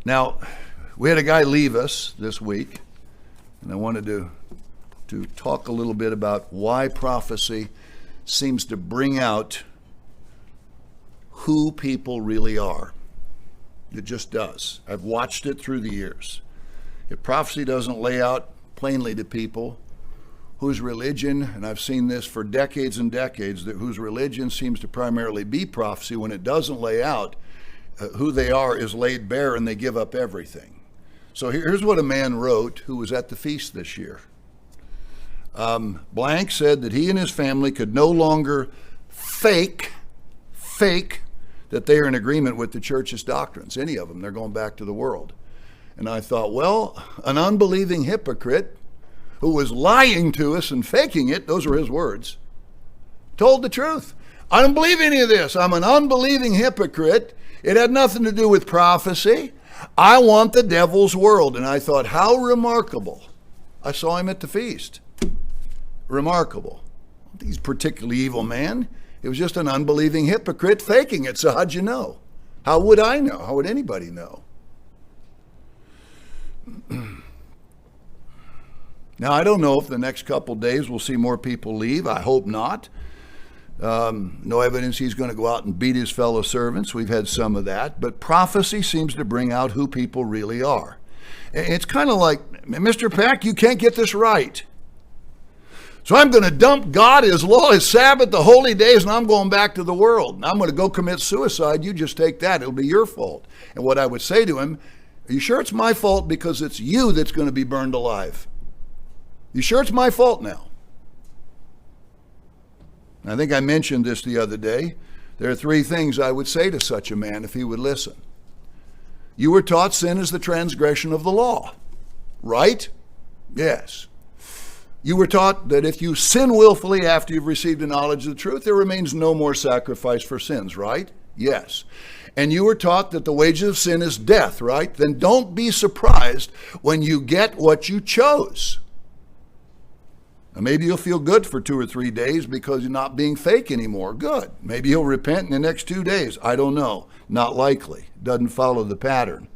Now, we had a guy leave us this week, and I wanted to talk a little bit about why prophecy seems to bring out who people really are. It just does. I've watched it through the years. If prophecy doesn't lay out plainly to people whose religion, and I've seen this for decades and decades, that whose religion seems to primarily be prophecy, when it doesn't lay out who they are is laid bare and they give up everything. So here's what a man wrote who was at the feast this year. Blank said that he and his family could no longer fake that they are in agreement with the church's doctrines. Any of them, they're going back to the world. And I thought, well, an unbelieving hypocrite who was lying to us and faking it, those were his words, told the truth. I don't believe any of this. I'm an unbelieving hypocrite. It had nothing to do with prophecy. I want the devil's world. And I thought, how remarkable. I saw him at the feast. Remarkable. He's a particularly evil man. It was just an unbelieving hypocrite faking it. So how'd you know? How would I know? How would anybody know? Now, I don't know if the next couple days we'll see more people leave. I hope not. No evidence he's going to go out and beat his fellow servants. We've had some of that. But prophecy seems to bring out who people really are. It's kind of like, Mr. Peck, you can't get this right. So I'm going to dump God, His law, His Sabbath, the holy days, and I'm going back to the world. And I'm going to go commit suicide. You just take that. It'll be your fault. And what I would say to him, are you sure it's my fault because it's you that's going to be burned alive? You sure it's my fault now? I think I mentioned this the other day. There are 3 things I would say to such a man if he would listen. You were taught sin is the transgression of the law, right? Yes. You were taught that if you sin willfully after you've received a knowledge of the truth, there remains no more sacrifice for sins, right? Yes. And you were taught that the wages of sin is death, right? Then don't be surprised when you get what you chose. Now, maybe you'll feel good for 2 or 3 days because you're not being fake anymore. Good. Maybe you'll repent in the next 2 days. I don't know. Not likely. Doesn't follow the pattern.